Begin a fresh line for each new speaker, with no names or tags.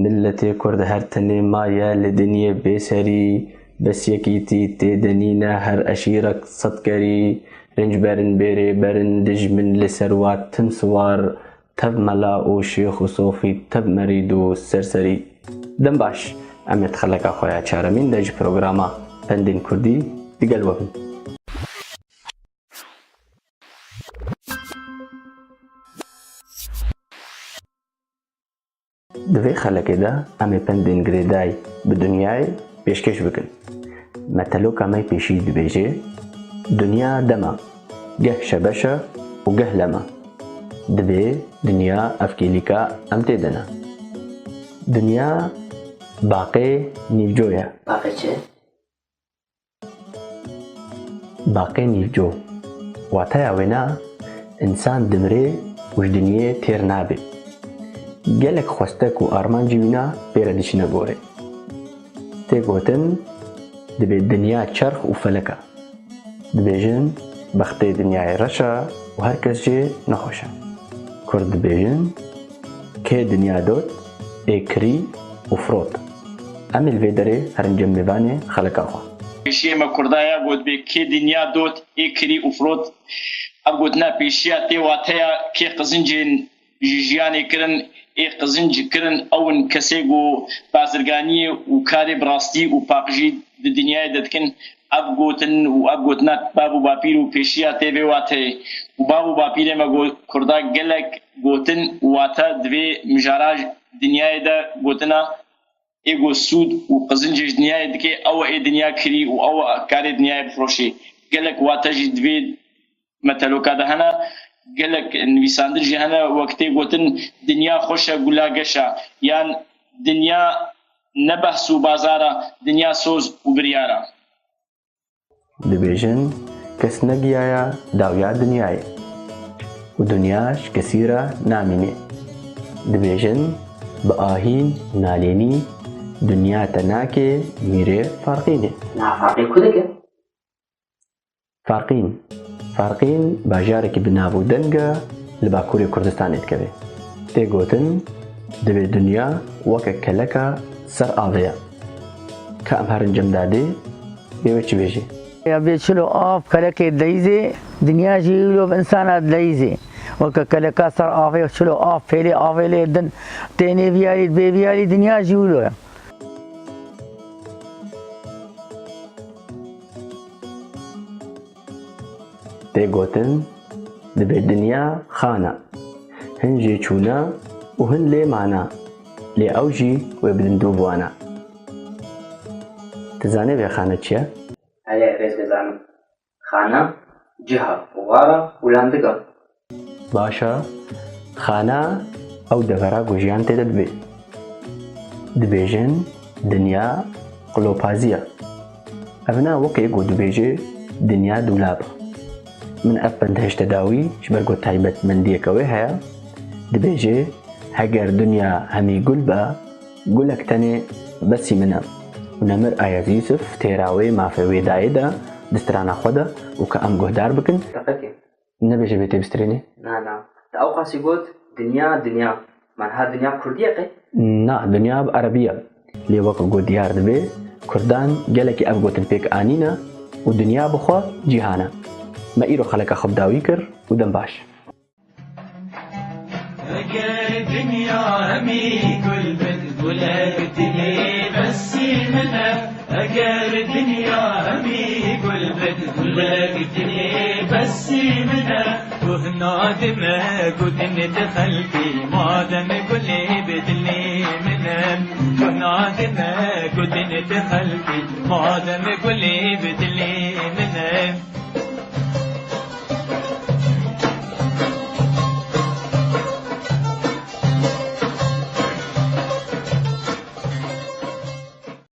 ملتي كرد هرتني مايا لدنيا بيسري بس يكيتي تيدنينا هر أشيرك صدكري رنج برن بيري برن دجمن لسروات تنسوار تب ملا شيخ وصوفي تب مريدو سرسري دم باش ام تخلق اخويا چارمين دج پروگراما پندين كردي ديگل وبن دوی خلق دا ام پندين گريداي بدنياي پیشکش بکن مثلو کمی پیشی دبیجه دنیا دما گه شبشه و گه لما دبي دنيا افكيليكا ام تيدنا دنيا باقي نيفجويا
باقي چه؟
باقي نيفجو واتايا وينا انسان دمري وش دنيا تير نابي گلك خوستك و ارمان جيونا بيرا ديشنا بوري تيگوتن دبي دنيا چرخ و فلكا دبيجن بختي دنيا رشا و هر کس جي نخوشا كرد بيجن كي دنيا دوت اكري وفروت ام الفيدري هرنجم ميباني خلق اخوا
پیشی ما کردایا بود به کی دنیا دوت اکری افروت ابگوتنا پیشیا تی واتیا کی قزنجین جیانی کرن ای قزنج کرن اون کسیگو بازرگانی و کاری براستی و پاقجی دنیای دتکن ابگوتن و ابگوتنا بابو باپیرو پیشیا تی و واتی و بابو باپیر ما کردا گلک گوتن واتا دوی مجاراج دنیای دا گوتنا ایگو سود و قزنج دنیای دکی او ای دنیا کری و او کاری دنیای بفروشی گلک واتجی دوی مثلوکا دهنا گلک نویساندر جهنا وقتی گوتن دنیا خوشه گلاگشا یان دنیا نبحث و بازارا دنیا سوز و بریارا
دبيجن كس نقيايا داويا دنياي ودنياش كثيرة ناميني دبيجن بآهين ناليني دنيا تناكي ميري فارقيني
نا فارقي كودك
فارقين باجارك بنابو دنگا لباكوري كردستان اتكبه تيگوتن دبي دنيا وكا كلكا سر آويا كأم هرنجم دادي بيوچ بيجي
يا بيشلو آف كلكي دايزي دنيا جيلو بإنسانات دايزي وكلكا سر آفي وشلو آف فيلي آفيلي دن تيني بيالي بيالي دنيا جيلو
تيگوتن دبي الدنيا خانة هنجي چونا وهن لي معنا لي اوجي ويبدن دوبوانا تزاني بي خانة چيا؟
هيا ريز بزعمي خانة جهة وغارة ولاندقة
باشا خانة او دفرا گوجيان تيدا دبي دبيجن دنيا قلوبازية ابنا وكي قو دبيجي دنيا دولابة من أبند هش تداوي شبرقو تايبت من ديكوي هيا دبيجي هجر دنيا همي قلبا قولك تاني بسي منا ونمر آياز يوسف تيراوي ما في ويدايدا دسترانا خودا وكأم قهدار بكن
تفكي
نبيجي بيتي بستريني
نا تأوقع سيقول دنيا من ها دنيا كردية قي
نا دنيا بعربية لي وقع قو ديار دبي كردان جالكي أبقو تنبيك آنينا ودنيا بخوا جيهانا ما إيرو خلق أخب داوي كر ودم باش
أجر دنيا همي كل بتقولك تلي بس منها أجر دنيا همي كل بتقولك تلي بس منها وهنا دمك ودنت خلفي ما دم كل بدلي منها وهنا دمك ودنت خلفي ما دم كل